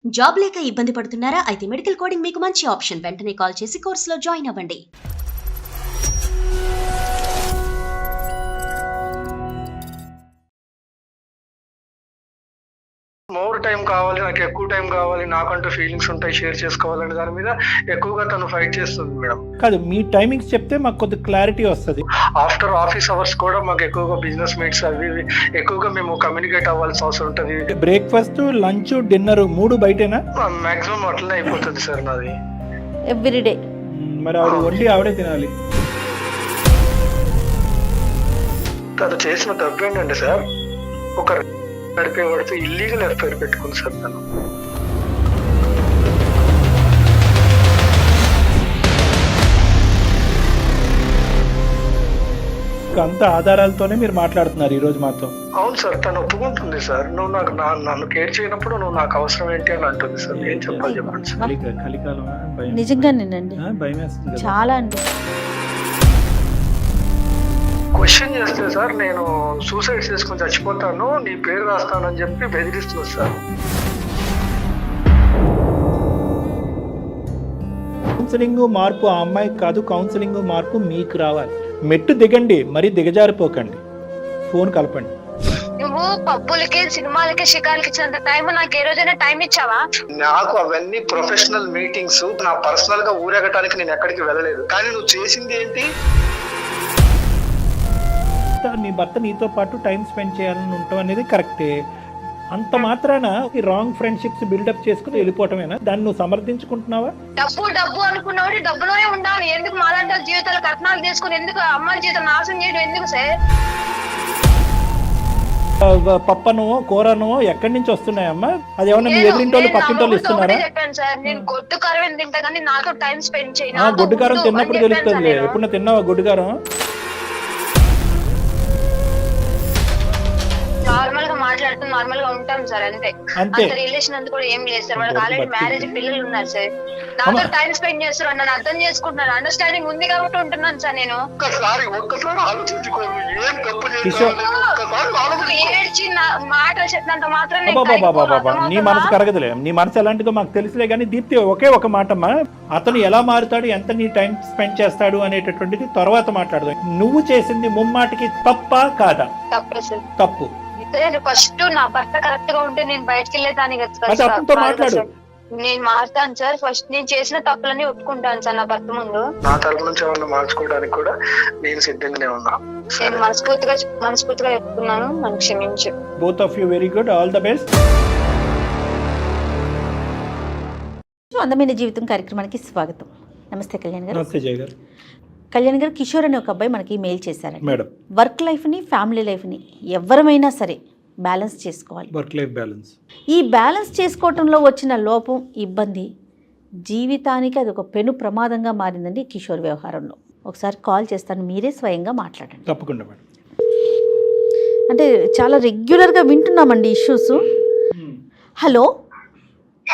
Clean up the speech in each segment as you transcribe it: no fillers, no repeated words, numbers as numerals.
Job లేక ఇబ్బంది పడుతున్నారా? అయితే మెడికల్ కోడింగ్ మీకు మంచి ఆప్షన్. వెంటనే కాల్ చేసి కోర్సులో జాయిన్ అవ్వండి. మోర్ టైం కావాలి, నాకు ఎక్కువ టైం కావాలి, నాకంటూ ఫీలింగ్స్ ఉంటాయి, షేర్ చేసుకోవాలనే దాని మీద ఎక్కువగా తను ఫైట్ చేస్తుంది మేడం. కాదు, మీ టైమింగ్స్ చెప్తే మాకు కొద్ది క్లారిటీ వస్తుంది. ఆఫ్టర్ ఆఫీస్ అవర్స్ కూడా మాకు ఎక్కువగా బిజినెస్ మీట్స్ అవి ఎక్కువగా మేము కమ్యూనికేట్ అవ్వాల్సిన అవసరం ఉంటుంది. బ్రేక్ఫాస్ట్, లంచ్, డిన్నర్ 3 బయటేనా? మాక్సిమం అట్లనే అయిపోతుంది సార్ నాది ఎవ్రీడే. మరి ఆవిడ వండి ఆవిడే తినాలి. తను చేసిన తప్పు ఏంటంటే సార్, ఒక నడిపేవాడితో ఇల్లీగల్ ఎఫ్ఐఆర్ పెట్టుకుంది సార్ తను. అంత ఆధారాలతోనే మీరు మాట్లాడుతున్నారు ఈ రోజు మాతో. అవును సార్, తను ఒప్పుకుంటుంది సార్. నువ్వు నాకు నన్ను కేర్ చేయనప్పుడు నువ్వు నాకు అవసరం ఏంటి అని అంటుంది సార్. ఏం చెప్పాలి చెప్పండి సార్. కలికాలమా? నిజంగానేనండి, భయం వేస్తుంది. చాలా అండి. క్వశ్చన్ చేస్తే సార్, నేను సూసైడ్ చేసుకుని చచ్చిపోతాను, నీ పేరు రాస్తానని చెప్పి బెదిరిస్తుంది సార్. కౌన్సిలింగ్ మార్పు ఆ అమ్మాయికి కాదు, కౌన్సిలింగ్ మార్పు మీకు రావాలి. మెట్టు దిగండి, మరి దిగజారిపోకండి. ఫోన్ కలపండి. నువ్వు పబ్బులకి, సినిమాలకి, షికార్లకి ఇచ్చినంత టైం నాకు ఏ రోజైనా టైం ఇచ్చావా? నాకు అవన్నీ ప్రొఫెషనల్ మీటింగ్స్. నా పర్సనల్ గా ఊరేగటానికి నేను ఎక్కడికి వెళ్ళలేదు. కానీ నువ్వు చేసింది ఏంటి? నీ భర్త నీతో పాటు టైం స్పెండ్ చేయాలని ఉండటం అనేది కరెక్టే. అంత మాత్రాన ఈ రాంగ్ ఫ్రెండ్షిప్స్ బిల్డప్ చేసుకుని వెళ్ళిపోవటమేనా? దాన్ని నువ్వు సమర్థించుకుంటున్నావా? డబ్బు డబ్బు అనుకున్నవాడు డబ్బులోనే ఉండాలి. ఎందుకు మాలాంటి జీవితాలు కట్నాలు తీసుకుని ఎందుకు అమ్మాయి జీవితం నాశనం చేయడం ఎందుకు సార్? పప్పనో కూరనో ఎక్కడి నుంచి వస్తున్నాయమ్మా? అది ఏమన్నా మీ ఎదురింటోళ్ళు పక్కింటోళ్ళు ఇస్తున్నారా? చెప్పాను సార్, నేను గొడ్డు కారం తింటా కానీ నాతో టైం స్పెండ్ చేయి. గొడ్డు కారం తిన్నప్పుడు తెలుస్తుంది. ఎప్పుడన్నా తిన్నావా గొడ్డు కారం? నార్మల్ గా మాట్లాడుతూ నార్మల్ గా ఉంటాం సార్, అంతే. అంత రిలేషన్ అంతా కూడా ఏం లేదు సార్. వాళ్ళకి ఆల్రెడీ మ్యారేజ్, పిల్లలు ఉన్నారు సార్. నాతో టైం స్పెండ్ చేస్తారు, నన్ను అర్థం చేసుకుంటున్నారు. అండర్స్టాండింగ్ ఉంది కాబట్టి ఉంటున్నాను సార్ నేను. ఒక్కసారి ఆలోచించుకో, ఏం తప్పు చేశాను? ఏడ్చి మాట చెప్పినంత మాత్రం నీ మనసు కరగదులే. నీ మనసు ఎలాంటిదో మాకు తెలుసులే. కానీ దీప్తి, ఒకే ఒక మాటమ్మా, అతను ఎలా మారుతాడు, ఎంత నీ టైం స్పెండ్ చేస్తాడు అనేటటువంటిది తర్వాత మాట్లాడదాం. నువ్వు చేసింది ముమ్మాటికి తప్పా కాదా? తప్పే సార్. తప్పు. ఫస్ట్ నా భర్త కరెక్ట్ గా ఉంటే నేను బయటకు వెళ్ళేదాన్ని మాట్లాడు. నేను మారుతాను సార్. ఫస్ట్ నేను చేసిన తప్పులని ఒప్పుకుంటాను సార్ నా భర్త ముందు. నా తరపు నుంచి ఏమన్నా మార్చుకోవడానికి కూడా నేను సిద్ధంగానే ఉన్నా. నేను మనస్ఫూర్తిగా చెప్తున్నాను, నన్ను క్షమించు. Both of you very good, all the best. అందమైన జీవితం కార్యక్రమానికి స్వాగతం. నమస్తే కళ్యాణ్ గారు. నమస్తే జయ గారు. కళ్యాణ్ గారు, కిషోర్ అనే ఒక అబ్బాయి మనకి మెయిల్ చేశారు. మేడం, వర్క్ లైఫ్ని, ఫ్యామిలీ లైఫ్ని ఎవరమైనా సరే బ్యాలెన్స్ చేసుకోవాలి. Work life balance. ఈ బ్యాలెన్స్ చేసుకోవటంలో వచ్చిన లోపం, ఇబ్బంది జీవితానికి అది ఒక పెను ప్రమాదంగా మారిందండి కిషోర్ వ్యవహారంలో. ఒకసారి కాల్ చేస్తాను, మీరే స్వయంగా మాట్లాడండి. తప్పకుండా మేడం. అంటే చాలా రెగ్యులర్గా వింటున్నామండి ఇష్యూస్. హలో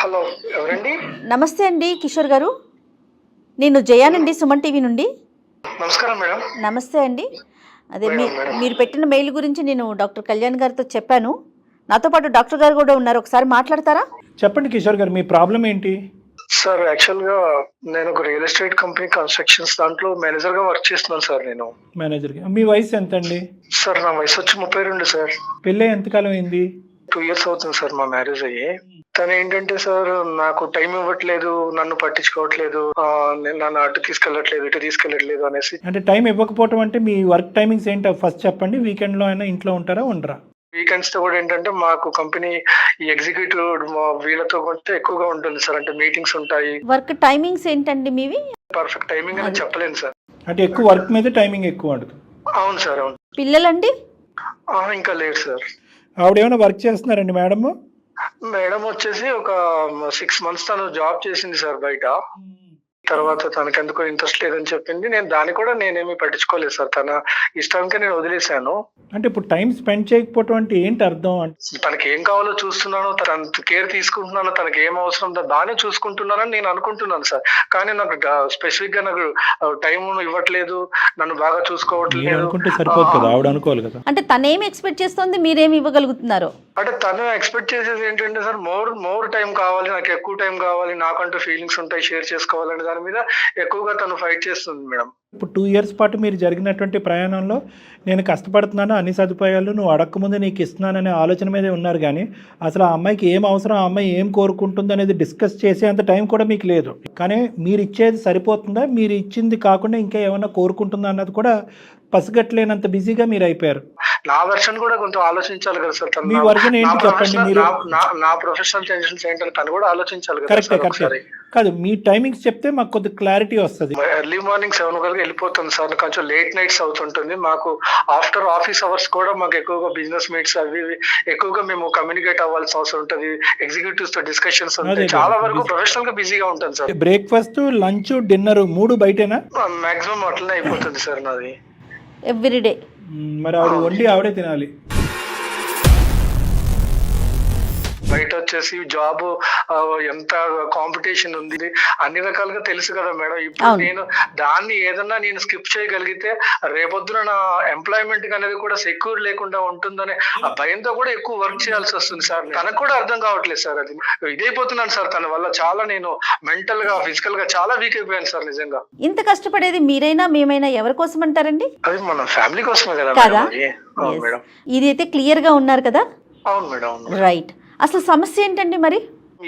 హలో, ఎవరండి? నమస్తే అండి కిషోర్ గారు, నేను జయానండి, సుమన్ టీవీ నుండి. నమస్కారం మేడం. నమస్తే అండి. అదే మీరు పెట్టిన మెయిల్ గురించి నేను డాక్టర్ కళ్యాణ్ గారితో చెప్పాను. నాతో పాటు డాక్టర్ గారు కూడా ఉన్నారు, ఒకసారి మాట్లాడతారా? చెప్పండి కిషోర్ గారు, మీ ప్రాబ్లం ఏంటి? సార్, యాక్చువల్ గా నేను ఒక రియల్ ఎస్టేట్ కంపెనీ కన్స్ట్రక్షన్స్ దాంట్లో మేనేజర్ గా వర్క్ చేస్తున్నాను సార్. నేను మేనేజర్ గా. మీ వయసు ఎంత అండి? సార్, నా వయసు వచ్చి 32 సార్. పెళ్ళి ఎంతకాలం అయింది? 2 years అవుతుంది సార్ మా మ్యారేజ్ అయ్యి. తను ఏంటంటే సార్, నాకు టైం ఇవ్వట్లేదు, నన్ను పట్టించుకోవట్లేదు, నన్ను అటు తీసుకెళ్ళట్లేదు, ఇటు తీసుకెళ్ళట్లేదు అనేసి. అంటే టైం ఇవ్వకపోవటం అంటే మీ వర్క్ టైమింగ్స్ ఏంటో ఫస్ట్ చెప్పండి. వీకెండ్ లో అయినా ఇంట్లో ఉంటారా, ఉండరా? వీకెండ్స్ తో కూడా ఏంటంటే మాకు కంపెనీ ఈ ఎగ్జిక్యూటివ్ వీళ్ళతో కొంటే ఎక్కువగా ఉంటుంది సార్. అంటే మీటింగ్స్ ఉంటాయి. వర్క్ టైమింగ్స్ ఏంటండి మీవి? పర్ఫెక్ట్ టైమింగ్ అని చెప్పలేను సార్. అంటే ఎక్కువ వర్క్ మీద టైమింగ్ ఎక్కువ ఉంటుంది. అవును సార్, అవును. పిల్లలండి? ఇంకా లేదు సార్. ఆవిడ ఏమైనా వర్క్ చేస్తున్నారండి మేడం? మేడం వచ్చేసి ఒక 6 months తను జాబ్ చేసింది సార్ బయట. తర్వాత తనకెందుకో ఇంట్రెస్ట్ లేదని చెప్పింది. నేను దాన్ని కూడా నేనేమి పట్టించుకోలేదు సార్. తన ఇష్టంకే నేను వదిలేశాను. అంటే ఇప్పుడు టైం స్పెండ్ చేయకపోవటం అంటే ఏంటి అర్థం? తనకి ఏం కావాలో చూస్తున్నాను, తన కేర్ తీసుకుంటున్నాను, తనకి ఏం అవసరం ఉందో బాగానే చూసుకుంటున్నానని నేను అనుకుంటున్నాను సార్. కానీ నాకు స్పెసిఫిక్ గా నాకు టైం ఇవ్వట్లేదు, నన్ను బాగా మీరు చూసుకోవట్లేదు. అనుకుంటే సరిపోదు కదా, ఆవిడ అనుకోవాలి కదా. అంటే తనేమి ఎక్స్పెక్ట్ చేస్తుంది, మీరేమి ఇవ్వగలుగుతున్నారు? అంటే తను ఎక్స్పెక్ట్ చేసేది ఏంటంటే సార్, మోర్ టైం కావాలి, నాకు ఎక్కువ టైం కావాలి, నాకంటూ ఫీలింగ్స్ ఉంటాయి, షేర్ చేసుకోవాలనే దాని మీద ఎక్కువగా తను ఫైట్ చేస్తుంది మేడం. ఇప్పుడు 2 years పాటు మీరు జరిగినటువంటి ప్రయాణంలో నేను కష్టపడుతున్నాను, అన్ని సదుపాయాలు నువ్వు అడగకముందే నీకు ఇస్తున్నాననే ఆలోచన మీదే ఉన్నారు, కానీ అసలు ఆ అమ్మాయికి ఏం అవసరం, ఆ అమ్మాయి ఏం కోరుకుంటుంది అనేది డిస్కస్ చేసేంత టైం కూడా మీకు లేదు. కానీ మీరు ఇచ్చేది సరిపోతుందా, మీరు ఇచ్చింది కాకుండా ఇంకా ఏమైనా కోరుకుంటుందా అన్నది కూడా పసిగట్టలేనంత బిజీగా మీరు అయిపోయారు. నా వెర్షన్ కూడా కొంచెం ఆలోచించాలి కదా సార్. మీ వర్షన్ ఏంటి చెప్పండి. మీరు నా ప్రొఫెషనల్ టెన్షన్స్ ఏంటంటే తను కూడా ఆలోచించాలి కదా కరెక్టే సార్ కరెక్టే ఒకసారి. కాదు, మీ టైమింగ్స్ చెప్తే మాకు కొద్ది క్లారిటీ వస్తుంది. ఎర్లీ మార్నింగ్ 7 వరకు వెళ్ళిపోతుంది సార్, కొంచెం లేట్ నైట్స్ అవుతుంటుంది. మాకు ఆఫ్టర్ ఆఫీస్ అవర్స్ కూడా మాకు ఎక్కువగా బిజినెస్ మీట్స్ అవి ఎక్కువగా మేము కమ్యూనికేట్ అవ్వాల్సిన అవసరం ఉంటుంది. ఎగ్జిక్యూటివ్స్ తో డిస్కషన్స్ ఉంటాయి. చాలా వరకు ప్రొఫెషనల్ గా బిజీగా ఉంటాను సార్. బ్రేక్ఫాస్ట్, లంచ్, డిన్నర్ 3 బయటేనా? మాక్సిమం అట్లనే అయిపోతుంది సార్ నాది. ఎవ్రీడే. మరి ఆవిడ వండి ఆవిడే తినాలి. బయట వచ్చేసి జాబ్ ఎంత కాంపిటీషన్ ఉంది అన్ని రకాలుగా తెలుసు కదా మేడం. ఇప్పుడు నేను దాన్ని ఏదన్నా నేను స్కిప్ చేయగలిగితే రేపొద్దున నా ఎంప్లాయ్మెంట్ అనేది కూడా సెక్యూర్ లేకుండా ఉంటుందనే ఆ భయంతో కూడా ఎక్కువ వర్క్ చేయాల్సి వస్తుంది సార్. తనకు కూడా అర్థం కావట్లేదు సార్. అది ఇదైపోతున్నాను సార్ తన వల్ల. చాలా నేను మెంటల్ గా ఫిజికల్ గా చాలా వీక్ అయిపోయాను సార్ నిజంగా. ఇంత కష్టపడేది మీరైనా మేమైనా ఎవరి కోసం అంటారండి? అది మన ఫ్యామిలీ కోసమే కదా కదా. మేడం. ఇది అయితే క్లియర్ గా ఉన్నారు కదా. అవును మేడం. రైట్. అసలు సమస్య ఏంటండి మరి?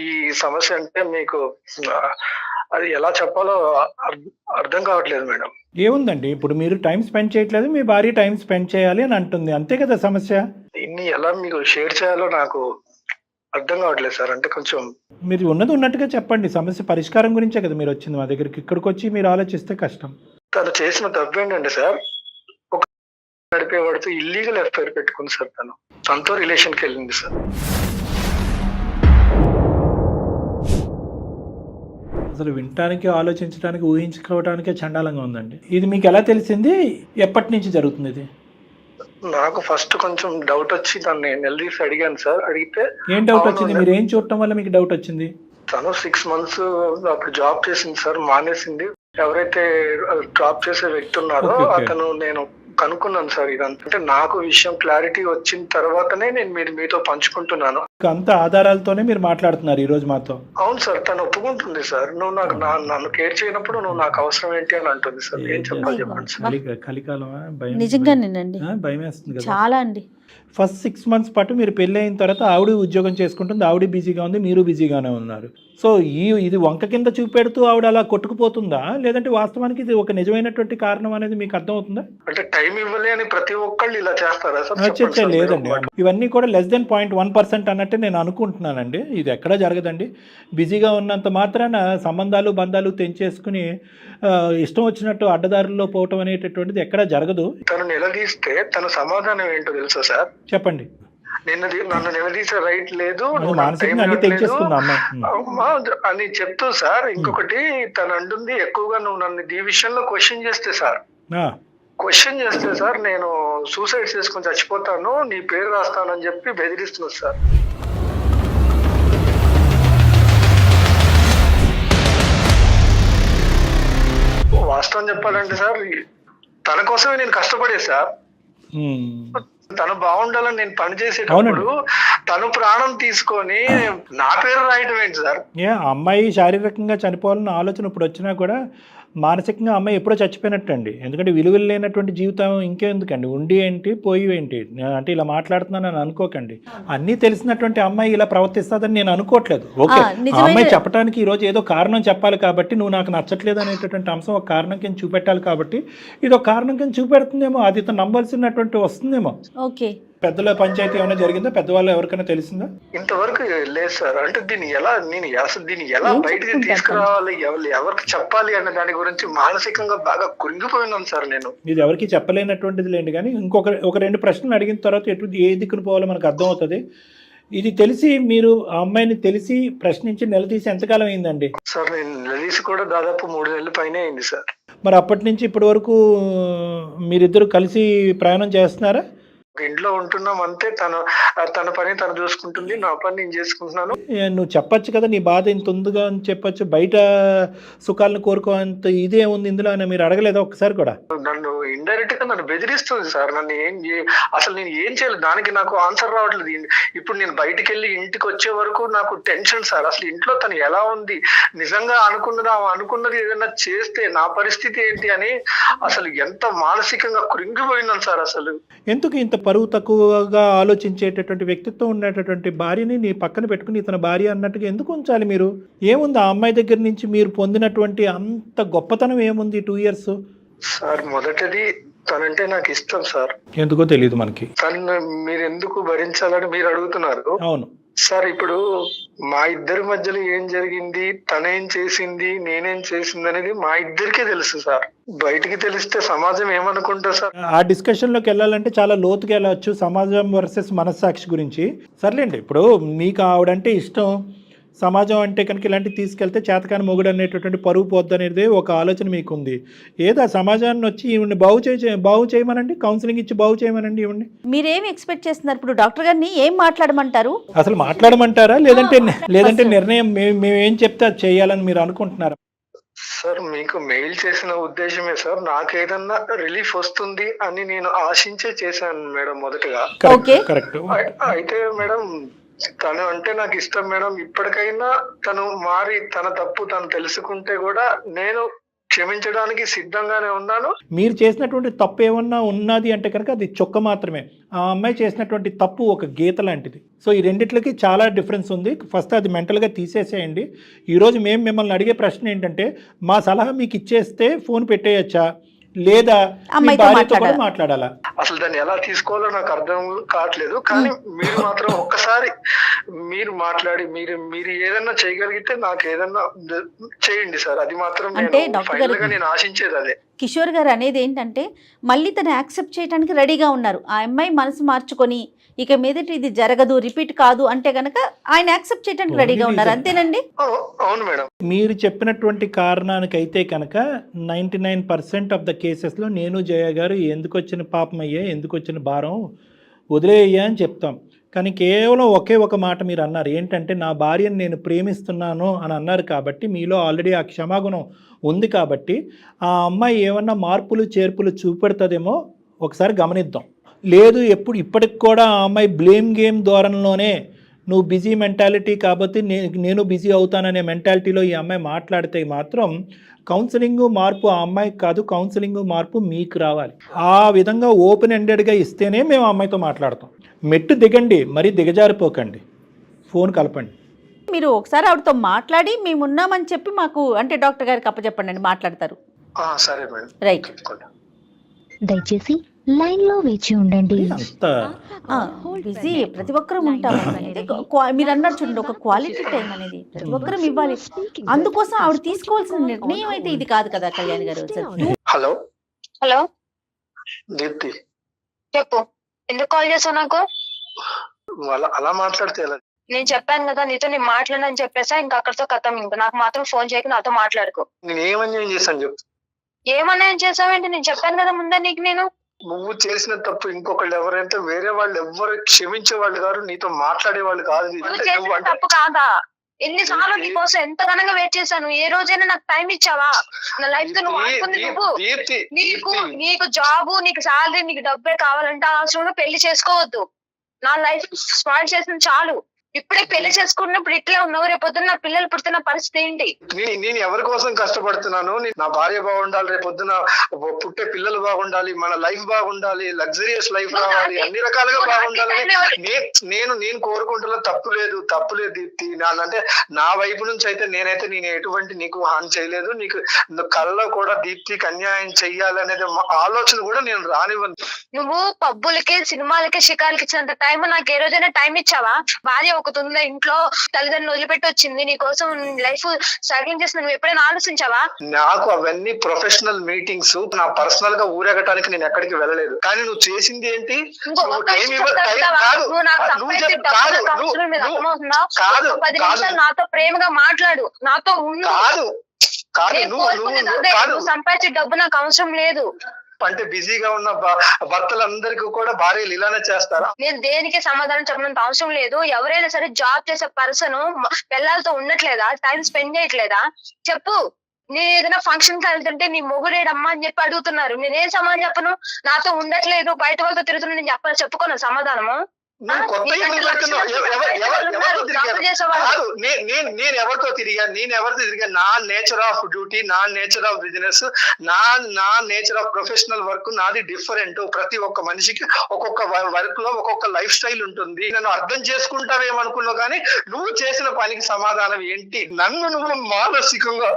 ఈ సమస్య అంటే మీకు అది ఎలా చెప్పాలో అర్థం కావట్లేదు మేడం. ఏముందండి, ఇప్పుడు మీరు టైం స్పెండ్ చేయట్లేదు, మీ భార్య టైం స్పెండ్ చేయాలి అని అంటుంది, అంతే కదా సమస్య. దీన్ని ఎలా మీకు షేర్ చేయాలో నాకు అర్థం కావట్లేదు సార్. అంటే కొంచెం మీరు ఉన్నది ఉన్నట్టుగా చెప్పండి. సమస్య పరిష్కారం గురించే కదా మీరు వచ్చింది మా దగ్గరికి. ఇక్కడికి వచ్చి మీరు ఆలోచిస్తే కష్టం. తను చేసిన తప్పు ఏంటంటే సార్, ఒక నడిపేవాడితో ఇల్లీగల్ ఎఫ్ఐఆర్ పెట్టుకుంది సార్. తనతో రిలేషన్కి వెళ్ళింది సార్. అసలు వినటానికి, ఆలోచించడానికి, ఊహించుకోవడానికే చండాలంగా ఉందండి. ఇది మీకు ఎలా తెలిసింది? ఎప్పటి నుంచి జరుగుతుంది ఇది? నాకు ఫస్ట్ కొంచెం డౌట్ వచ్చి దాన్ని నిలదీసి అడిగాను సార్. అడిగితే ఏం డౌట్ వచ్చింది? మీరు ఏం చూడటం వల్ల మీకు డౌట్ వచ్చింది? తను 6 months అప్పుడు జాబ్ చేసింది సార్, మానేసింది. ఎవరైతే జాబ్ చేసే వ్యక్తి ఉన్నారో అతను నేను కనుక్కున్నాను సార్. ఇదంతా అంటే నాకు విషయం క్లారిటీ వచ్చిన తర్వాతనే నేను మీతో పంచుకుంటున్నాను. అంత ఆధారాలతోనే మీరు మాట్లాడుతున్నారు ఈ రోజు మాతో. అవును సార్, తను ఒప్పుకుంటుంది సార్. నువ్వు నాకు నన్ను కేర్ చేయనప్పుడు నువ్వు నాకు అవసరం ఏంటి అని అంటుంది సార్. ఏం చెప్పాలి చెప్పండి సార్. కలికాలమా? నిజంగానేనండి, భయం వేస్తుంది కదా చాలా అండి. ఫస్ట్ 6 months పాటు మీరు పెళ్ళి అయిన తర్వాత ఆవిడ ఉద్యోగం చేసుకుంటుంది, ఆవిడ బిజీగా ఉంది, మీరు బిజీగానే ఉన్నారు. సో ఇది వంక కింద చూపెడుతూ ఆవిడ అలా కొట్టుకుపోతుందా, లేదంటే వాస్తవానికి ఇది ఒక నిజమైనటువంటి కారణం అనేది మీకు అర్థమవుతుందా? అంటే టైం ఇవ్వలే అని ప్రతి ఒక్కళ్ళు ఇలా చేస్తారా సార్? లేదండి, ఇవన్నీ కూడా <1% అన్నట్టు నేను అనుకుంటున్నానండి. ఇది ఎక్కడా జరగదండి. బిజీగా ఉన్నంత మాత్రాన సంబంధాలు బంధాలు తెంచేసుకుని ఇష్టం వచ్చినట్టు అడ్డదారుల్లో పోవటం అనేటటువంటిది ఎక్కడా జరగదు. తను నిలదీస్తే తన సమాధానం ఏంటో తెలుసా సార్? చెప్పండి. నన్ను నిలదీసే రైట్ లేదు అని చెప్తూ సార్. ఇంకొకటి తను అంటుంది ఎక్కువగా నువ్వు నన్ను ఈ విషయంలో క్వశ్చన్ చేస్తే సార్ నేను సూసైడ్ చేసుకుని చచ్చిపోతాను, నీ పేరు రాస్తానని చెప్పి బెదిరిస్తున్నారు సార్. వాస్తవం చెప్పాలంటే సార్, తన కోసమే నేను కష్టపడే సార్. తను బాగుండాలని నేను పని చేసేటప్పుడు తను ప్రాణం తీసుకొని నా పేరు రాయటం ఏంటి సార్? అమ్మాయి శారీరకంగా చనిపోవాలన్న ఆలోచన ఇప్పుడు వచ్చినా కూడా మానసికంగా అమ్మాయి ఎప్పుడో చచ్చిపోయినట్టండి. ఎందుకంటే విలువలు లేనటువంటి జీవితం ఇంకెందుకండి, ఉండి ఏంటి పోయి ఏంటి. అంటే ఇలా మాట్లాడుతున్నానని అనుకోకండి. అన్నీ తెలిసినటువంటి అమ్మాయి ఇలా ప్రవర్తిస్తుందని నేను అనుకోవట్లేదు. ఓకే, అమ్మాయి చెప్పడానికి ఈరోజు ఏదో కారణం చెప్పాలి కాబట్టి నువ్వు నాకు నచ్చట్లేదు అనేటటువంటి అంశం ఒక కారణం కింద చూపెట్టాలి కాబట్టి ఇది ఒక కారణం కింద చూపెడుతుందేమో, అది నమ్మాల్సినటువంటి వస్తుందేమో. ఓకే, పెద్దల పంచాయతీ ఏమైనా జరిగిందా? పెద్దవాళ్ళు ఎవరికైనా తెలిసిందా? ఇంతవరకు లేదు సార్. అంటే దీన్ని ఎలా బయటకి తీసుకురావాలి, ఎవరికి చెప్పాలి అనే దాని గురించి మానసికంగా బాగా కృంగిపోయినాను సార్ నేను. ఇది ఎవరికి చెప్పలేనటువంటిది లేండి, కానీ ఒక 2 ప్రశ్నలు అడిగిన తర్వాత ఏ దిక్కును పోవాలో మనకు అర్థమవుతుంది. ఇది తెలిసి మీరు ఆ అమ్మాయిని తెలిసి ప్రశ్నించి నిలదీసి ఎంతకాలం అయిందండి? సార్ నేను నిలదీసి కూడా దాదాపు 3 నెలల పైనే అయింది సార్. మరి అప్పటి నుంచి ఇప్పటి వరకు మీరిద్దరు కలిసి ప్రయాణం చేస్తున్నారా? ఇంట్లో ఉంటున్నాం అంతే. తన పని తను చూసుకుంటుంది, నా పని నేను చేసుకుంటున్నాను. నువ్వు చెప్పచ్చు కదా నీ బాధ ఇంత ఉందిగా అని చెప్పచ్చు. బయట సుఖాలను కోరుకోంత ఇదే ఉంది ఇందులో అని మీరు అడగలేదా ఒక్కసారి కూడా? నన్ను ఇండైరెక్ట్ గా నన్ను బెదిరిస్తుంది సార్. నన్ను అసలు నేను ఏం చేయలేదు, దానికి నాకు ఆన్సర్ రావట్లేదు. ఇప్పుడు నేను బయటికి వెళ్ళి ఇంటికి వచ్చే వరకు నాకు టెన్షన్ సార్. అసలు ఇంట్లో తను ఎలా ఉంది, నిజంగా అనుకున్నది ఏదైనా చేస్తే నా పరిస్థితి ఏంటి అని అసలు ఎంత మానసికంగా కృంగిపోయినాను సార్. అసలు ఎందుకు ఇంత పరువు తక్కువగా ఆలోచించేటటువంటి వ్యక్తిత్వం ఉండేటటువంటి భార్యని నీ పక్కన పెట్టుకుని ఇతని భార్య అన్నట్టుగా ఎందుకు ఉంచాలి మీరు? ఏముంది ఆ అమ్మాయి దగ్గర నుంచి మీరు పొందినటువంటి అంత గొప్పతనం ఏముంది 2 years? సార్ మొదటిది తనంటే నాకు ఇష్టం సార్. ఎందుకో తెలియదు మనకి. తను మీరు ఎందుకు భరించాలని మీరు అడుగుతున్నారు. అవును సార్, ఇప్పుడు మా ఇద్దరి మధ్యలో ఏం జరిగింది, తనేం చేసింది, నేనేం చేసింది అనేది మా ఇద్దరికే తెలుసు సార్. బయటికి తెలిస్తే సమాజం ఏమనుకుంటా సార్? ఆ డిస్కషన్ లోకి వెళ్ళాలంటే చాలా లోతుగా వెళ్ళవచ్చు, సమాజం వర్సెస్ మనస్సాక్షి గురించి. సర్లేండి, ఇప్పుడు మీకు ఆవిడంటే ఇష్టం, సమాజం అంటే కనుక ఇలాంటివి తీసుకెళ్తే చేతకాని మొగుడు అనేటటువంటి పరువు పోద్దు అనేది ఒక ఆలోచన మీకు ఉంది. ఏదో సమాజాన్ని వచ్చి ఈవిని బాగు చేయమనండి, కౌన్సిలింగ్ ఇచ్చి బాగు చేయమనండి ఈవిని. మీరేం ఎక్స్పెక్ట్ చేస్తున్నారు? ఇప్పుడు డాక్టర్ గారిని ఏం మాట్లాడమంటారు? అసలు మాట్లాడమంటారా లేదంటే నిర్ణయం మేము ఏం చెప్తే అది చేయాలని మీరు అనుకుంటున్నారా? సార్ మీకు మెయిల్ చేసిన ఉద్దేశమే సార్, నాకు ఏదన్నా రిలీఫ్ వస్తుంది అని నేను ఆశించే చేశాను మేడం మొదటగా. కరెక్ట్. అయితే మేడం తను అంటే నాకు ఇష్టం మేడం. ఇప్పటికైనా తను మారి తన తప్పు తను తెలుసుకుంటే కూడా నేను క్షమించడానికి సిద్ధంగానే ఉన్నాను. మీరు చేసినటువంటి తప్పు ఏమన్నా ఉన్నది అంటే కనుక అది చొక్క మాత్రమే. ఆ అమ్మాయి చేసినటువంటి తప్పు ఒక గీత లాంటిది. సో ఈ రెండిట్లకి చాలా డిఫరెన్స్ ఉంది. ఫస్ట్ అది మెంటల్గా తీసేసేయండి. ఈరోజు మేము మిమ్మల్ని అడిగే ప్రశ్న ఏంటంటే, మా సలహా మీకు ఇచ్చేస్తే ఫోన్ పెట్టేయచ్చా లేదా భార్యతో కూడా మాట్లాడాలా? అసలు దాన్ని ఎలా తీసుకోవాలో నాకు అర్థం కావట్లేదు. కానీ మీరు మాత్రం ఒక్కసారి మీరు మాట్లాడి మీరు ఏదన్నా చేయగలిగితే నాకు ఏదన్నా చేయండి సార్. అది మాత్రం నేను ఆశించేది అదే. కిషోర్ గారు అనేది ఏంటంటే, మళ్ళీ తను యాక్సెప్ట్ చేయడానికి రెడీగా ఉన్నారు. ఆ అమ్మాయి మనసు మార్చుకొని ఇక మీదట ఇది జరగదు, రిపీట్ కాదు అంటే గనక ఆయన యాక్సెప్ట్ చేయడానికి రెడీగా ఉన్నారు. అంతేనండి? అవును మేడం. మీరు చెప్పినటువంటి కారణానికైతే కనుక 99% ఆఫ్ ద కేసెస్లో నేను జయ గారు ఎందుకు వచ్చిన పాపం అయ్యా, ఎందుకు వచ్చిన భారం వదిలేయ్యా అని చెప్తాం. కానీ కేవలం ఒకే ఒక మాట మీరు అన్నారు, ఏంటంటే నా భార్యను నేను ప్రేమిస్తున్నాను అని అన్నారు. కాబట్టి మీలో ఆల్రెడీ ఆ క్షమాగుణం ఉంది. కాబట్టి ఆ అమ్మాయి ఏమన్నా మార్పులు చేర్పులు చూపెడుతుందేమో ఒకసారి గమనిద్దాం. లేదు ఇప్పటికి కూడా ఆ అమ్మాయి బ్లేమ్ గేమ్ ధోరణిలోనే నువ్వు బిజీ మెంటాలిటీ కాబట్టి నేను బిజీ అవుతాననే మెంటాలిటీలో ఈ అమ్మాయి మాట్లాడితే మాత్రం కౌన్సిలింగ్ మార్పు ఆ అమ్మాయికి కాదు, కౌన్సిలింగ్ మార్పు మీకు రావాలి. ఆ విధంగా ఓపెన్ ఎండెడ్గా ఇస్తేనే మేము ఆ అమ్మాయితో మాట్లాడతాం. మెట్టు దిగండి, మరీ దిగజారిపోకండి, ఫోన్ కలపండి. మీరు ఒకసారి ఆవిడతో మాట్లాడి మేమున్నామని చెప్పి మాకు అంటే డాక్టర్ గారికి అప్పచెప్పండి అండి, మాట్లాడతారు. సరే మేడం. రైట్. దయచేసి లైన్ లో వేచి ఉండండి. బిజీ ప్రతి ఒక్కరూ ఉంటాం. మీరు అన్నారు చూడండి, ఒక క్వాలిటీ టైం అనేది ప్రతి ఒక్కరం ఇవ్వాలి. అందుకోసం ఆవిడ తీసుకోవాల్సిన నిర్ణయం అయితే ఇది కాదు కదా కళ్యాణ్ గారు. హలో హలో దీప్తి, చెప్పు. ఎందుకు కాల్ చేసావు నాకు? అలా మాట్లాడితే నేను చెప్పాను కదా నీతో, నేను మాట్లాడని చెప్పేసా, ఇంకా అక్కడితో కథం. ఇంకా నాకు మాత్రం ఫోన్ చేయక నాతో మాట్లాడుకో. నేను ఏమన్యాయం చేశాను చెప్పు. ఏమన్నాయం చేసావేంటి? నేను చెప్పాను కదా ముందే నీకు. నేను నువ్వు చేసిన తప్పు ఇంకొకళ్ళు ఎవరైతే వేరే వాళ్ళు ఎవరు క్షమించే వాళ్ళు కాదు, నీతో మాట్లాడే వాళ్ళు కాదు. తప్పు కాదా? ఎన్నిసార్లు నీకోసం ఎంత ఘనంగా వెయిట్ చేశాను. ఏ రోజైనా నాకు టైం ఇచ్చావా? నా లైఫ్ తో నువ్వు ఆడుకుంది నువ్వు. నీకు జాబు, నీకు శాలరీ, నీకు డబ్బే కావాలంటే ఆ అవసరంలో పెళ్లి చేసుకోవద్దు. నా లైఫ్ స్పాయిల్ చేసింది చాలు. ఇప్పుడే పెళ్లి చేసుకున్నప్పుడు ఇట్లా ఉన్నావు, రేపొద్దున నా పిల్లలు పుడుతున్న పరిస్థితి ఏంటి? నేను ఎవరి కోసం కష్టపడుతున్నాను? నా భార్య బాగుండాలి, రేపొద్దున పుట్టే పిల్లలు బాగుండాలి, మన లైఫ్ బాగుండాలి, లగ్జరియస్ లైఫ్ రావాలి, అన్ని రకాలుగా బాగుండాలని నేను కోరుకుంటున్నా. తప్పు లేదు దీప్తి. అంటే నా వైపు నుంచి అయితే నేను ఎటువంటి నీకు హాని చేయలేదు. నీకు కళ్ళలో కూడా దీప్తికి అన్యాయం చెయ్యాలనేది ఆలోచన కూడా నేను రానివ్వను. నువ్వు పబ్బులకి, సినిమాలకి, షికార్లకి ఇచ్చినంత టైం నాకు ఏ రోజైనా టైం ఇచ్చావా? భార్య ఒకటి ఉందా ఇంట్లో, తల్లిదండ్రులు వదిలిపెట్టి వచ్చింది నీ కోసం లైఫ్ స్ట్రగ్లింగ్ చేసిన నువ్వు ఎప్పుడైనా ఆలోచించావా? నాకు అవన్నీ ప్రొఫెషనల్ మీటింగ్స్, నా పర్సనల్ గా ఊరేగటానికి నేను ఎక్కడికి వెళ్ళలేదు. కానీ నువ్వు చేసింది ఏంటి? నువ్వు నాకు కాదు 10 నిమిషాలు నాతో ప్రేమగా మాట్లాడు, నాతో ఉండు. నువ్వు సంపాదించే డబ్బు నాకు అవసరం లేదు. అంటే బిజీగా ఉన్న భర్తలందరికీ కూడా భార్యలు ఇలానే చేస్తారా? నేను దేనికి సమాధానం చెప్పినంత అవసరం లేదు. ఎవరైనా సరే జాబ్ చేసే పర్సన్ పిల్లలతో ఉండట్లేదా, టైం స్పెండ్ చేయట్లేదా చెప్పు. నేను ఏదైనా ఫంక్షన్ కి వెళ్తుంటే నీ మొగుడేడమ్మా అని చెప్పి అడుగుతున్నారు, నేనేం సమాధానం చెప్పను? నాతో ఉండట్లేదు, బయట వాళ్ళతో తిరుగుతున్నా, నేను చెప్పుకోను సమాధానము. నేను ఎవరితో తిరిగా నా నేచర్ ఆఫ్ డ్యూటీ, నా నేచర్ ఆఫ్ బిజినెస్, నా నేచర్ ఆఫ్ ప్రొఫెషనల్ వర్క్ నాది డిఫరెంట్. ప్రతి ఒక్క మనిషికి ఒక్కొక్క వర్క్ లో ఒక్కొక్క లైఫ్ స్టైల్ ఉంటుంది. నన్ను అర్థం చేసుకుంటావేమనుకున్నావు, కానీ నువ్వు చేసిన పనికి సమాధానం ఏంటి? నన్ను నువ్వు మానసికంగా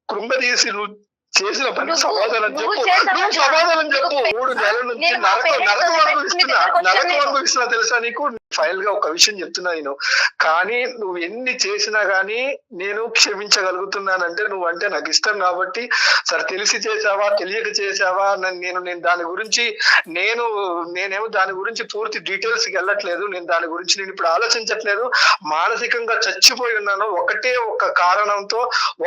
కృంగదీసి నువ్వు చేసిన పనికి సమాధానం చెప్పు. నువ్వు సమాధానం చెప్పు. 3 నెలల నుంచి నరకం అనుభవిస్తున్నా తెలుసా నీకు? ఫైనల్ గా ఒక విషయం చెప్తున్నా నేను, కానీ నువ్వు ఎన్ని చేసినా గానీ నేను క్షమించగలుగుతున్నానంటే నువ్వు అంటే నాకు ఇష్టం కాబట్టి. సరే తెలిసి చేసావా తెలియక చేసావా నేను దాని గురించి నేనేమో దాని గురించి పూర్తి డీటెయిల్స్ కి వెళ్ళట్లేదు. నేను దాని గురించి నేను ఇప్పుడు ఆలోచించట్లేదు. మానసికంగా చచ్చిపోయి ఉన్నాను. ఒకటే ఒక కారణంతో,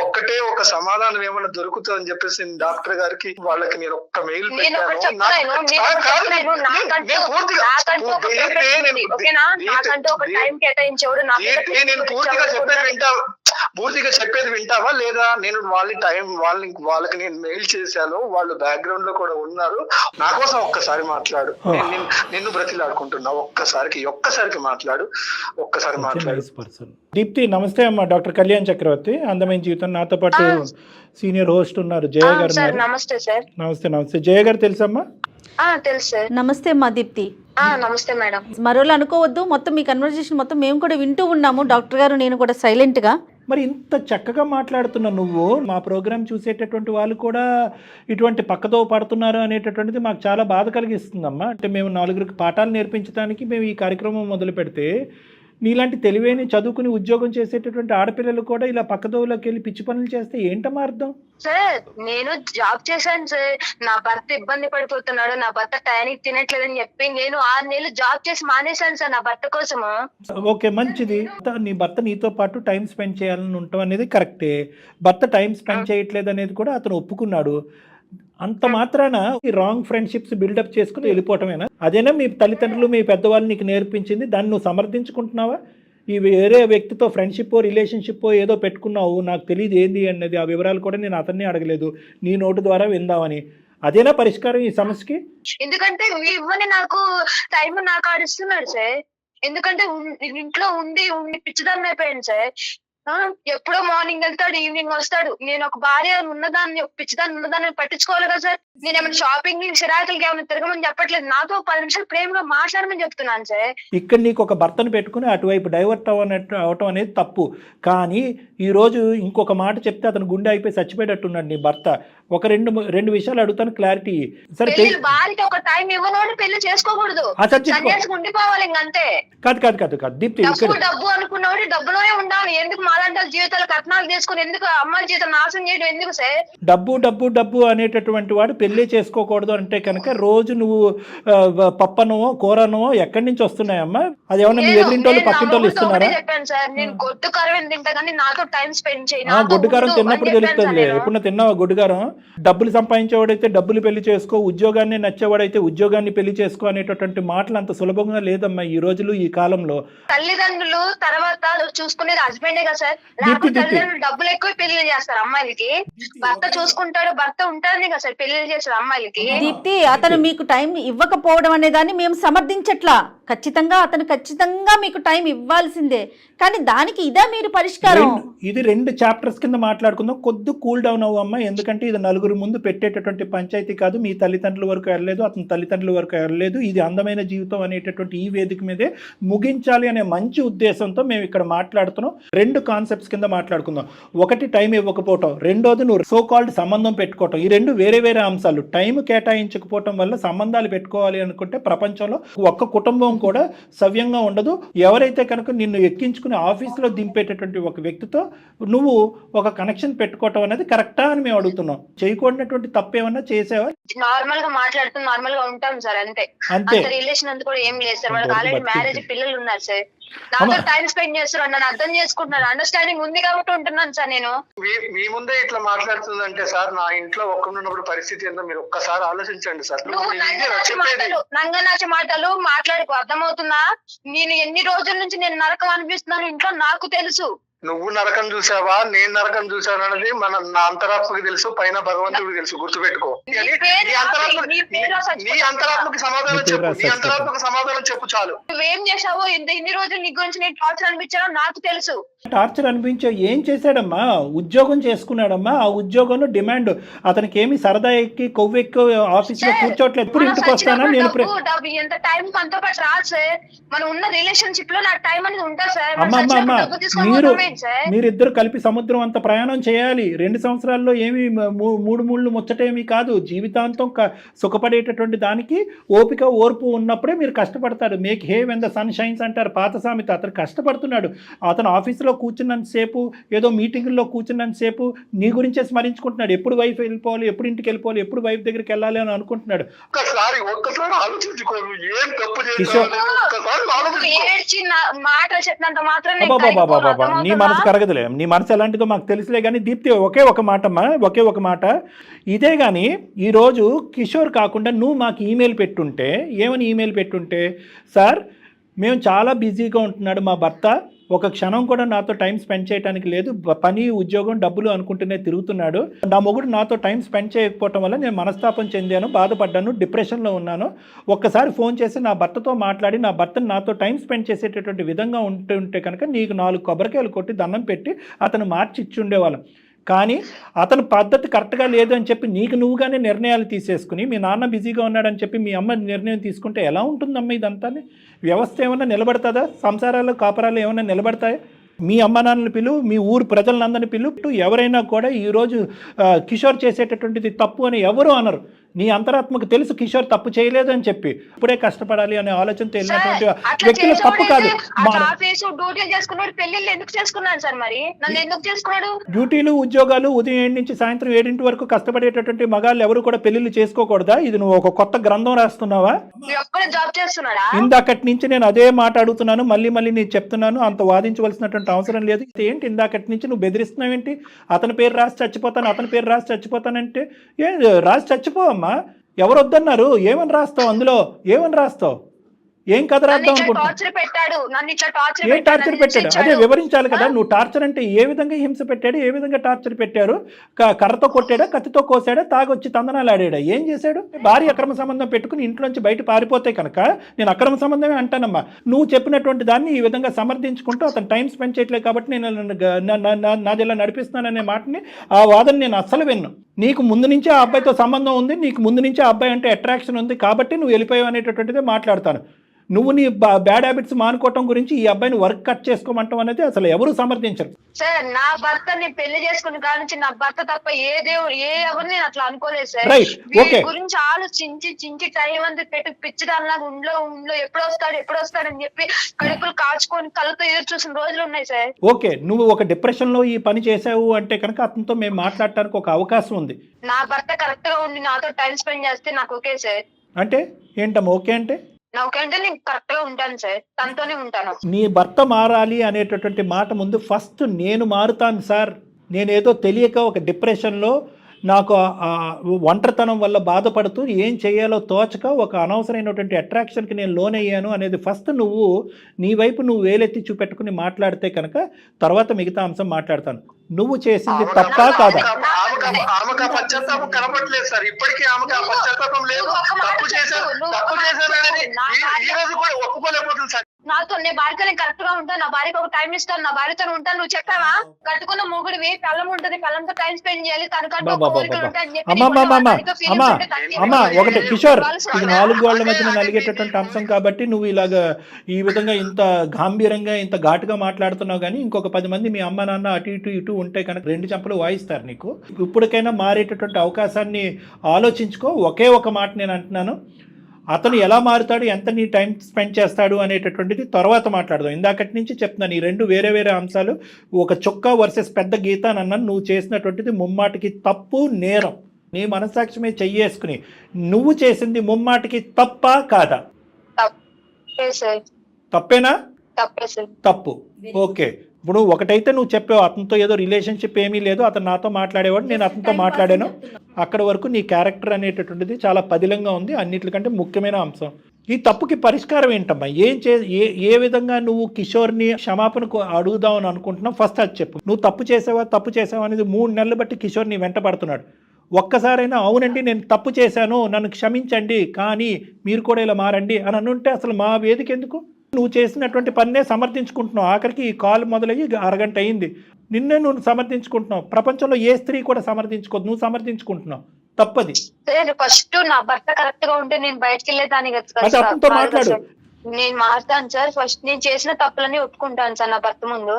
ఒకటే ఒక సమాధానం ఏమైనా దొరుకుతుందని చెప్పేసి నేను డాక్టర్ గారికి వాళ్ళకి నేను ఒక్క మెయిల్ పెట్టాను. నేను పూర్తిగా చెప్పేది వింటావా లేదా? నేను వాళ్ళకి నేను మెయిల్ చేశాను, వాళ్ళు బ్యాక్గ్రౌండ్ లో కూడా ఉన్నారు. నా కోసం ఒక్కసారి మాట్లాడు. నిన్ను బ్రతిలాడుకుంటున్నా, ఒక్కసారికి మాట్లాడు. దీప్తి నమస్తే అమ్మా. డాక్టర్ కళ్యాణ్ చక్రవర్తి, అందమైన జీవితం. నాతో పాటు సీనియర్ హోస్ట్ ఉన్నారు జయ గారు. నమస్తే సార్. నమస్తే జయ గారు. తెలుసమ్మా? తెలుసు సార్. నమస్తే అమ్మా దీప్తి. నమస్తే మేడం. మరోలా అనుకోవద్దు, మొత్తం మీ కన్వర్జేషన్ మొత్తం మేము కూడా వింటూ ఉన్నాము, డాక్టర్ గారు నేను కూడా సైలెంట్ గా. మరి ఇంత చక్కగా మాట్లాడుతున్నా నువ్వు, మా ప్రోగ్రామ్ చూసేటటువంటి వాళ్ళు కూడా ఇటువంటి పక్కతో పడుతున్నారు అనేటటువంటిది మాకు చాలా బాధ కలిగిస్తుందమ్మా. అంటే మేము 4 పాఠాలు నేర్పించడానికి మేము ఈ కార్యక్రమం మొదలు పెడితే, నీలాంటి తెలివైన చదువుకుని ఉద్యోగం చేసేటటువంటి ఆడపిల్లలు కూడా ఇలా పక్కదోవలోకి వెళ్ళి పిచ్చి పనులు చేస్తే ఏంటమ్మా అర్థం? సార్ నేను జాబ్ చేశాను సార్, నా భర్త ఇబ్బంది పడిపోతున్నాడు, నా భర్త టైంకి తినట్లేదని చెప్పి నేను 6 నెలలు జాబ్ చేసి మానేశాను సార్ నా భర్త కోసము. ఓకే, మంచిది. నీ భర్త నీతో పాటు టైం స్పెండ్ చేయాలని ఉంటాం అనేది కరెక్టే. భర్త టైం స్పెండ్ చేయట్లేదు అనేది కూడా అతను ఒప్పుకున్నాడు. అంత మాత్రాన ఈ రాంగ్ ఫ్రెండ్షిప్స్ బిల్డప్ చేసుకుని వెళ్ళిపోవటమేనా? అదేనా మీ తల్లిదండ్రులు మీ పెద్దవాళ్ళు నీకు నేర్పించింది? దాన్ని నువ్వు సమర్థించుకుంటున్నావా? ఈ వేరే వ్యక్తితో ఫ్రెండ్షిప్ రిలేషన్షిప్ ఏదో పెట్టుకున్నావు, నాకు తెలియదు ఏంది అన్నది, ఆ వివరాలు కూడా నేను అతన్ని అడగలేదు, నీ నోటు ద్వారా విందామని. అదేనా పరిష్కారం ఈ సమస్యకి? ఎందుకంటే ఇవ్వని నాకు టైం నాకు ఆడిస్తున్నాడు సార్. ఎందుకంటే ఇంట్లో ఉండి పిచ్చిదాన్ని అయిపోయాను సార్. ఎప్పుడో మార్నింగ్ వెళ్తాడు, ఈవినింగ్ వస్తాడు. నేను ఒక భార్య ఉన్నదాన్ని, ఒక పిచ్చిదాన్ని ఉన్నదాన్ని పట్టించుకోవాలి కదా సార్. నేను ఏమైనా షాపింగ్ సిరాకులకి ఏమైనా తిరగమని చెప్పట్లేదు, నాతో 10 నిమిషాలు ప్రేమగా మాట్లాడమని చెప్తున్నాను సార్. ఇక్కడ నీకు ఒక భర్తను పెట్టుకుని అటువైపు డైవర్ట్ అవటం అనేది తప్పు. కానీ ఈ రోజు ఇంకొక మాట చెప్తే అతను గుండె అయిపోయి చచ్చిపోయేటట్టున్నాడు నీ భర్త. ఒక రెండు విషయాలు అడుగుతాను, క్లారిటీ. సరే, భార్యకి ఒక టైం ఇవ్వనోడు పెళ్లి చేసుకోకూడదు, ఉండిపోవాలి ఇంకంతే. కాదు దీప్తి, డబ్బు అనుకున్నవాడు డబ్బులోనే ఉండాలి. ఎందుకు మాలాంటి జీవితాలు కట్నాలు తీసుకుని ఎందుకు అమ్మాయి జీవితం నాశనం చేయడం ఎందుకు సార్? డబ్బు అనేటటువంటి వాడు పెళ్లి చేసుకోకూడదు అంటే కనుక రోజు నువ్వు పప్పనో కూరనో ఎక్కడి నుంచి వస్తున్నాయమ్మా? అది ఏమన్నా మీ ఎదురింటోళ్ళు పక్కింటోళ్ళు ఇస్తున్నారా? చెప్పాను సార్, నేను గొడ్డుకారం తింటా కానీ నాతో టైం స్పెండ్ చేయాలి. గొడ్డుకారం తిన్నప్పుడు తెలుస్తుంది. ఎప్పుడు తిన్నావా గొడ్డుకారం? డబ్బులు సంపాదించేవాడైతే డబ్బులు పెళ్లి చేసుకో, ఉద్యోగాన్ని నచ్చేవాడైతే ఉద్యోగాన్ని పెళ్లి చేసుకో అనేటటువంటి మాటలు అంత సులభంగా లేదమ్మా ఈ రోజులు, ఈ కాలంలో. తల్లిదండ్రులు తర్వాత చూసుకునేది హస్బెండే కదా సార్. తల్లిదండ్రులు డబ్బులు ఎక్కువ పెళ్లి చేస్తారు అమ్మాయిలకి, భర్త చూసుకుంటాడు, భర్త ఉంటాడని కదా సార్ పెళ్లి చేస్తారు అమ్మాయిలకి. దీప్తి, అతను మీకు టైం ఇవ్వకపోవడం అనే దాన్ని మేము సమర్థించట్లా. ఖచ్చితంగా మీకు టైం ఇవ్వాల్సిందే. కానీ దానికి ఇదా మీరు పరిష్కారం? ఇది 2 చాప్టర్స్ కింద మాట్లాడుకుందాం. కొద్ది కూల్ డౌన్ అవ్వమ్మా. ఎందుకంటే ఇది నలుగురు ముందు పెట్టేటటువంటి పంచాయతీ కాదు. మీ తల్లిదండ్రుల వరకు వెళ్ళలేదు, అతని తల్లిదండ్రుల వరకు వెళ్ళలేదు. ఇది అందమైన జీవితం అనేటటువంటి ఈ వేదిక మీదే ముగించాలి అనే మంచి ఉద్దేశంతో మేము ఇక్కడ మాట్లాడుతున్నాం. 2 కాన్సెప్ట్స్ కింద మాట్లాడుకుందాం. ఒకటి టైం ఇవ్వకపోవటం, రెండోది నువ్వు సో కాల్డ్ సంబంధం పెట్టుకోవటం. ఈ రెండు వేరే వేరే అంశాలు. టైం కేటాయించకపోవటం వల్ల సంబంధాలు పెట్టుకోవాలి అనుకుంటే ప్రపంచంలో ఒక్క కుటుంబం కూడా సవ్యంగా ఉండదు. ఎవరైతే కనుక నిన్ను ఎక్కించుకుని ఆఫీస్లో దింపేటటువంటి ఒక వ్యక్తితో నువ్వు ఒక కనెక్షన్ పెట్టుకోవటం అనేది కరెక్టా అని మేము అడుగుతున్నాం. చేయకూడనటువంటి తప్పేమన్నా చేసావా? నార్మల్ గా మాట్లాడుతూ నార్మల్ గా ఉంటాం సార్, అంతే. అంతే. రిలేషన్ అంతా కూడా ఏం లేదు సార్. వాళ్ళకి ఆల్రెడీ మ్యారేజ్, పిల్లలు ఉన్నారు సార్. నాతో టైం స్పెండ్ చేస్తున్నారు, నన్ను అర్థం చేసుకుంటున్నారు, అండర్స్టాండింగ్ ఉంది కాబట్టి ఉంటున్నాను సార్ నేను. మీ ముందే ఇట్లా మాట్లాడుతుందంటే సార్, నా ఇంట్లో ఒక్కడున్నప్పుడు పరిస్థితి ఏందో మీరు ఒక్కసారి ఆలోచించండి సార్. నంగనాచి మాటలు మాట్లాడుకో, అర్థమవుతుందా? నేను ఎన్ని రోజుల నుంచి నేను నరకం అనిపిస్తున్నాను ఇంట్లో నాకు తెలుసు. నువ్వు నరకం చూసావా, నేను నరకం చూసాను అనేది నా అంతరాత్మకి తెలుసు, పైన భగవంతుడికి తెలుసు. గుర్తుపెట్టుకో. నీ అంతరాత్మకి సమాధానం చెప్పు, నీ అంతరాత్మకి సమాధానం చెప్పు చాలు. నువ్వేం చేసావో, ఇన్ని రోజులు నీ గురించి నేను టార్చర్ అనిపించానో నాకు తెలుసు. టార్చర్ అనిపించే ఏం చేశాడమ్మా? ఉద్యోగం చేసుకున్నాడమ్మా. ఆ ఉద్యోగంలో డిమాండ్ అతనికి ఏమి సరదా ఎక్కి కొవ్వెక్కి ఆఫీస్ లో కూర్చోట్లేదు. ఎప్పుడు ఇంటికి వస్తానా నేను ఎంత టైం మనతో పాటు రాదు సార్. మనం ఉన్న రిలేషన్షిప్ లో నాకు టైం అనేది ఉంటుంది సార్. మీరిద్దరు కలిపి సముద్రం అంత ప్రయాణం చేయాలి. 2 సంవత్సరాల్లో ఏమి మూడు ముళ్ళు ముచ్చటేమీ కాదు. జీవితాంతం సుఖపడేటటువంటి దానికి ఓపిక ఓర్పు ఉన్నప్పుడే మీరు కష్టపడతారు. Make hay when the sun shines అంటారు పాత సామెత. అతను కష్టపడుతున్నాడు. అతను ఆఫీసులో కూర్చున్నంతసేపు, ఏదో మీటింగుల్లో కూర్చున్నంతసేపు నీ గురించే స్మరించుకుంటున్నాడు. ఎప్పుడు వైఫ్ వెళ్ళిపోవాలి, ఎప్పుడు ఇంటికి వెళ్ళిపోవాలి, ఎప్పుడు వైఫ్ దగ్గరికి వెళ్ళాలి అని అనుకుంటున్నాడు. నీ మనసు కరగదులే. నీ మనసు ఎలాంటిదో మాకు తెలుసులే. కానీ దీప్తి ఒకే ఒక మాట ఇదే. కానీ ఈరోజు కిషోర్ కాకుండా నువ్వు మాకు ఈమెయిల్ పెట్టుంటే, ఏమని ఈమెయిల్ పెట్టుంటే, సార్ మేము చాలా బిజీగా ఉంటున్నాడు మా భర్త, ఒక క్షణం కూడా నాతో టైం స్పెండ్ చేయడానికి లేదు, పని ఉద్యోగం డబ్బులు అనుకుంటూనే తిరుగుతున్నాడు, నా మొగుడు నాతో టైం స్పెండ్ చేయకపోవటం వల్ల నేను మనస్తాపం చెందాను, బాధపడ్డాను, డిప్రెషన్లో ఉన్నాను, ఒక్కసారి ఫోన్ చేసి నా భర్తతో మాట్లాడి నా భర్తను నాతో టైం స్పెండ్ చేసేటటువంటి విధంగా ఉంటే కనుక నీకు 4 కొబ్బరికాయలు కొట్టి దండం పెట్టి అతను మార్చి ఇచ్చి ఉండేవాళ్ళం. కానీ అతని పద్ధతి కరెక్ట్గా లేదు అని చెప్పి నీకు నువ్వుగానే నిర్ణయాలు తీసేసుకుని, మీ నాన్న బిజీగా ఉన్నాడని చెప్పి మీ అమ్మ నిర్ణయం తీసుకుంటే ఎలా ఉంటుందమ్మా ఇదంతా? వ్యవస్థ ఏమన్నా నిలబడుతుందా? సంసారాలు కాపరాలు ఏమన్నా నిలబడతాయా? మీ అమ్మ నాన్నలు పిలువు, మీ ఊరు ప్రజలందరినీ పిలువు. ఎవరైనా కూడా ఈరోజు కిషోర్ చేసేటటువంటిది తప్పు అని ఎవరు అనరు. నీ అంతరాత్మకు తెలుసు కిషోర్ తప్పు చేయలేదు అని చెప్పి. ఇప్పుడే కష్టపడాలి అనే ఆలోచనతో వెళ్ళినటువంటి వ్యక్తులు తప్పు కాదు. డ్యూటీలు ఉద్యోగాలు ఉదయం 7 నుంచి సాయంత్రం 7 వరకు కష్టపడేటటువంటి మగాళ్ళు ఎవరు కూడా పెళ్లిళ్ళు చేసుకోకూడదా? ఇది నువ్వు ఒక కొత్త గ్రంథం రాస్తున్నావా? ఇందాకటి నుంచి నేను అదే మాట అడుగుతున్నాను, మళ్ళీ నేను చెప్తున్నాను. అంత వాదించవలసినటువంటి అవసరం లేదు. ఏంటి ఇందాకటి నుంచి నువ్వు బెదిరిస్తున్నావేంటి? అతని పేరు రాసి చచ్చిపోతానంటే రాసి చచ్చిపోవమ్మా. ఎవరు వద్దన్నారు? ఏమని రాస్తావు? అందులో ఏమని రాస్తావు? ఏం కథ రాద్దాం అనుకుంటున్నావు? ఏం టార్చర్ పెట్టాడు? అదే వివరించాలి కదా. నువ్వు టార్చర్ అంటే ఏ విధంగా హింస పెట్టాడు, ఏ విధంగా టార్చర్ పెట్టారు? కర్రతో కొట్టాడా, కత్తితో కోసాడా, తాగొచ్చి తందనాలు ఆడాడా, ఏం చేశాడు? భార్య అక్రమ సంబంధం పెట్టుకుని ఇంట్లోంచి బయట పారిపోతే కనుక నేను అక్రమ సంబంధమే అంటానమ్మా. నువ్వు చెప్పినటువంటి దాన్ని ఈ విధంగా సమర్థించుకుంటూ అతను టైం స్పెండ్ చేయట్లేదు కాబట్టి నేను నాది ఇలా నడిపిస్తున్నాననే మాటని, ఆ వాదన నేను అస్సలు విన్ను. నీకు ముందు నుంచే ఆ అబ్బాయితో సంబంధం ఉంది, నీకు ముందు నుంచే ఆ అబ్బాయి అంటే అట్రాక్షన్ ఉంది కాబట్టి నువ్వు వెళ్ళిపోయావు అనేటటువంటిదే మాట్లాడతాను. నువ్వు నీ బ్యాడ్ హ్యాబిట్స్ మానుకోవటం గురించి ఈ అబ్బాయిని వర్క్ కట్ చేసుకోమంటాం అనేది అసలు ఎవరు సమర్థించరు. సార్ నా భర్తని పెళ్లి చేసుకుని కానించి నా భర్త తప్ప ఏ ఎవరిని అట్లా అనుకోలేదు సార్. గురించి ఆలోచించి టైం అంతా పెట్టి పిచ్చిదానిలాగా ఉండ్లో ఎప్పుడు వస్తాడని చెప్పి కడుపులు కాచుకొని కళ్ళతో ఎదురు చూసిన రోజులు ఉన్నాయి సార్. ఓకే, నువ్వు ఒక డిప్రెషన్ లో ఈ పని చేసావు అంటే కనుక అతనితో మేము మాట్లాడటానికి ఒక అవకాశం ఉంది. నా భర్త కరెక్ట్ గా ఉండి నాతో టైం స్పెండ్ చేస్తే నాకు ఓకే సార్. అంటే ఏంటమ్మా ఓకే అంటే? నేను కరెక్ట్ గా ఉంటాను సార్, తనతోనే ఉంటాను. నీ భర్త మారాలి అనేటటువంటి మాట ముందు ఫస్ట్ నేను మారుతాను సార్, నేనేదో తెలియక ఒక డిప్రెషన్లో నాకు ఒంటరితనం వల్ల బాధపడుతూ ఏం చేయాలో తోచక ఒక అనవసరమైనటువంటి అట్రాక్షన్కి నేను లోనయ్యాను అనేది ఫస్ట్ నువ్వు నీ వైపు నువ్వు వేలెత్తి చూపెట్టుకుని మాట్లాడితే కనుక తర్వాత మిగతా అంశం మాట్లాడతాను. నువ్వు చేసింది తప్పా కాదా? ఆమెకు పశ్చాత్తాపం కనపడలేదు సార్, ఇప్పటికీ ఆమెకు పశ్చాత్తాపం లేదు. తప్పు చేశాను అనేది ఈ రోజు కూడా ఒప్పుకోలేకపోతుంది సార్. నాతో నీ భార్యతో నేను కరెక్ట్ గా ఉంటాను, నా భార్యకి ఒక టైం ఇస్తాను, నా భార్యతో ఉంటాను. నువ్వు చెప్పావా కట్టుకున్న మొగుడివి పెళ్ళం ఉంటది, పెళ్ళంతో టైం స్పెండ్ చేయాలి, తనకంటూ ఒక కోరికలు ఉంటాయని చెప్పి నీకు అమ్మా నా భార్యతో feelings ఉంటే తనకి అమ్మా ఏమో ఒకటి కిషోర్, కావాల్సిన ఇది 4 గోళ్ల మధ్యన నలిగేటటువంటి అంశం కాబట్టి నువ్వు ఇలాగా ఈ విధంగా ఇంత గాంభీరంగా ఇంత ఘాటుగా మాట్లాడుతున్నావు. కానీ ఇంకొక 10 మంది మీ అమ్మ నాన్న అటు ఇటు ఇటు ఉంటే కనుక 2 చెంపలు వాయిస్తారు నీకు. ఇప్పటికైనా మారేటటువంటి అవకాశాన్ని ఆలోచించుకో. ఒకే ఒక మాట నేను అంటున్నాను, అతను ఎలా మారుతాడు, ఎంత నీ టైం స్పెండ్ చేస్తాడు అనేటటువంటిది తర్వాత మాట్లాడదాం. ఇందాకటి నుంచి చెప్తున్నాను, ఈ 2 వేరే వేరే అంశాలు. ఒక చొక్కా వర్సెస్ పెద్ద గీత అని అన్నాను. నువ్వు చేసినటువంటిది ముమ్మాటికి తప్పు, నేరం. నీ మనసాక్షి మీద చెయ్యేసుకుని నువ్వు చేసింది ముమ్మాటికి తప్పా కాదా? తప్పే సార్, తప్పేనా? తప్పే సార్. తప్పు. ఓకే, ఇప్పుడు ఒకటైతే నువ్వు చెప్పావు, అతనితో ఏదో రిలేషన్షిప్ ఏమీ లేదు, అతను నాతో మాట్లాడేవాడు, నేను అతనితో మాట్లాడాను. అక్కడ వరకు నీ క్యారెక్టర్ అనేటటువంటిది చాలా పదిలంగా ఉంది. అన్నిటికంటే ముఖ్యమైన అంశం, ఈ తప్పుకి పరిష్కారం ఏంటమ్మా? ఏ విధంగా నువ్వు కిషోర్ని క్షమాపణకు అడుగుదామని అనుకుంటున్నావు? ఫస్ట్ అది చెప్పు. నువ్వు తప్పు చేసావా అనేది 3 నెలలు బట్టి కిషోర్ నీ వెంట పడుతున్నాడు. ఒక్కసారైనా అవునండి నేను తప్పు చేశాను, నన్ను క్షమించండి, కానీ మీరు కూడా ఇలా మారండి అని అనుంటే అసలు మా వేదిక ఎందుకు? నువ్వు చేసినటువంటి పన్నే సమర్థించుకుంటున్నావు. ఆఖరికి ఈ కాల్ మొదలయ్యి అరగంట అయింది, నిన్నే నువ్వు సమర్థించుకుంటున్నావు. ప్రపంచంలో ఏ స్త్రీ కూడా సమర్థించుకోదు, నువ్వు సమర్థించుకుంటున్నావు. తప్పది. ఫస్ట్ నా భర్త కరెక్ట్ గా ఉంటే నేను బయటకు వెళ్ళేదాన్ని కదా అది అతనితో మాట్లాడు. నేను మారుతాను సార్. ఫస్ట్ నేను చేసిన తప్పులన్నీ ఒప్పుకుంటాను సార్ నా భర్త ముందు.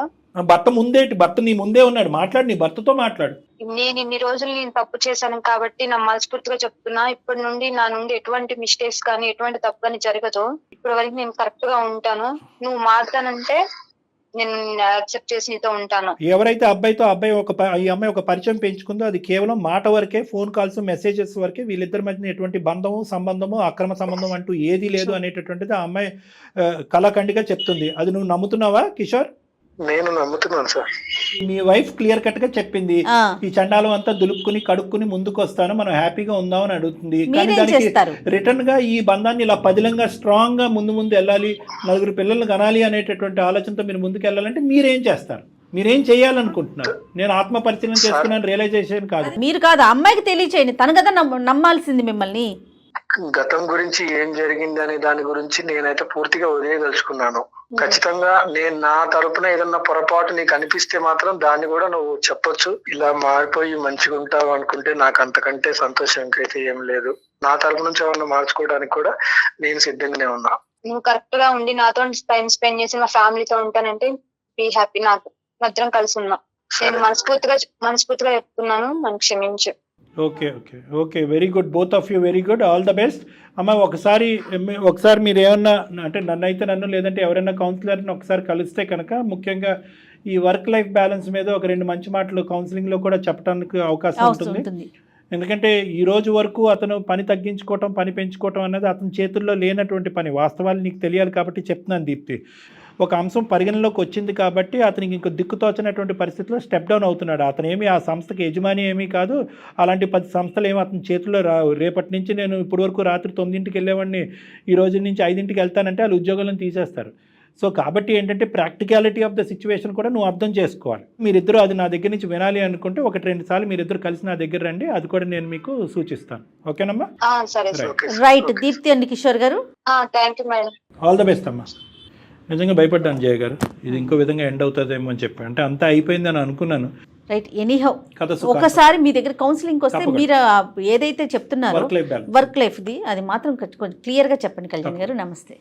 భర్త ముందేటి? భర్త నీ ముందే ఉన్నాడు, మాట్లాడు, నీ భర్తతో మాట్లాడు. నేను ఇన్ని రోజులు నేను తప్పు చేశాను కాబట్టి నా మనస్ఫూర్తిగా చెప్తున్నా, ఇప్పటి నుండి నా నుండి ఎటువంటి మిస్టేక్స్ కానీ ఎటువంటి తప్పు కానీ జరగదు. ఇప్పటి వరకు నేను కరెక్ట్ గా ఉంటాను. నువ్వు మారుతానంటే నేను యాక్సెప్ట్ చేసి నీతో ఉంటాను. ఎవరైతే అబ్బాయి ఈ అమ్మాయి ఒక పరిచయం పెంచుకుందో అది కేవలం మాట వరకే, ఫోన్ కాల్స్ మెసేజెస్ వరకే. వీళ్ళిద్దరి మధ్య ఎటువంటి బంధము సంబంధము అక్రమ సంబంధం అంటూ ఏది లేదు అనేటటువంటిది ఆ అమ్మాయి కళాఖండిగా చెప్తుంది. అది నువ్వు నమ్ముతున్నావా కిషోర్? నేను నమ్ముతున్నాను సార్. మీ వైఫ్ క్లియర్ కట్ గా చెప్పింది, ఈ చండాలం అంతా దులుపుకుని కడుక్కుని ముందుకు వస్తాను, మనం హ్యాపీగా ఉందామని అడుగుతుంది. కానీ దానికి రిటర్న్ గా ఈ బంధాన్ని ఇలా పదిలంగా స్ట్రాంగ్ గా ముందు వెళ్ళాలి, 4 పిల్లల్ని కనాలి అనేటటువంటి ఆలోచనతో మీరు ముందుకు వెళ్ళాలంటే మీరేం చేస్తారు? మీరేం చేయాలనుకుంటున్నారు? నేను ఆత్మ పరిశీలన చేసుకున్నాను, రియలైజేషన్ కాదు. మీరు కాదు, అమ్మాయికి తెలియచేయండి, తను కదా నమ్మాల్సింది మిమ్మల్ని. గతం గురించి ఏం జరిగింది అనే దాని గురించి నేనైతే పూర్తిగా వదిలేదలుచుకున్నాను. ఖచ్చితంగా నేను నా తరపున ఏదన్నా పొరపాటు నీకు అనిపిస్తే మాత్రం దాన్ని కూడా నువ్వు చెప్పొచ్చు. ఇలా మారిపోయి మంచిగా ఉంటావు అనుకుంటే నాకు అంతకంటే సంతోషం ఇంకైతే ఏం లేదు. నా తరపు నుంచి ఏమన్నా మార్చుకోవడానికి కూడా నేను సిద్ధంగానే ఉన్నా. నువ్వు కరెక్ట్ గా ఉండి నాతో టైం స్పెండ్ చేసి మా ఫ్యామిలీతో ఉంటానంటే బీ హ్యాపీ. నాకు మధ్యం కలిసి ఉన్నా. నేను మనస్ఫూర్తిగా చెప్తున్నాను, నన్ను క్షమించు. Okay very good, both of you very good, all the best. అమ్మ ఒకసారి మీరు ఏమన్నా అంటే నన్ను లేదంటే ఎవరైనా కౌన్సిలర్ని ఒకసారి కలిస్తే కనుక ముఖ్యంగా ఈ వర్క్ లైఫ్ బ్యాలెన్స్ మీద ఒక 2 మంచి మాటలు కౌన్సిలింగ్లో కూడా చెప్పడానికి అవకాశం ఉంటుంది. ఎందుకంటే ఈ రోజు వరకు అతను పని తగ్గించుకోవటం, పని పెంచుకోవటం అనేది అతని చేతుల్లో లేనటువంటి పని. వాస్తవాలు నీకు తెలియాలి కాబట్టి చెప్తున్నాను దీప్తి. ఒక అంశం పరిగణలోకి వచ్చింది కాబట్టి అతనికి ఇంకో దిక్కుతోచినటువంటి పరిస్థితిలో స్టెప్ డౌన్ అవుతున్నాడు. అతను ఏమి ఆ సంస్థకి యజమాని ఏమీ కాదు. అలాంటి 10 సంస్థలు ఏమి అతని చేతుల్లో రావు. రేపటి నుంచి నేను ఇప్పటి వరకు రాత్రి 9ంటికి వెళ్ళేవాడిని, ఈ రోజు నుంచి 5ంటికి వెళ్తానంటే వాళ్ళు ఉద్యోగాలను తీసేస్తారు. సో కాబట్టి ఏంటంటే ప్రాక్టికాలిటీ ఆఫ్ ద సిచ్యువేషన్ కూడా నువ్వు అర్థం చేసుకోవాలి. మీరిద్దరూ అది నా దగ్గర నుంచి వినాలి అనుకుంటే 1-2 సార్లు మీరిద్దరు కలిసి నా దగ్గర రండి, అది కూడా నేను మీకు సూచిస్తాను. ఓకేనమ్మా? రైట్ దీప్తి అండి కిషోర్ గారు. ఆల్ ద బెస్ట్ అమ్మా. నిజంగా భయపడ్డాను జయ గారు, ఇది ఇంకో విధంగా ఎండ్ అవుతుందేమో అని చెప్పి. అంటే అంతా అయిపోయిందని అనుకున్నాను. రైట్, ఎనీహౌ ఒకసారి మీ దగ్గర కౌన్సిలింగ్ వస్తే మీరు ఏదైతే చెప్తున్నారో వర్క్ లైఫ్ ది అది మాత్రం కొంచెం క్లియర్ గా చెప్పండి కళ్యాణ్ గారు. నమస్తే.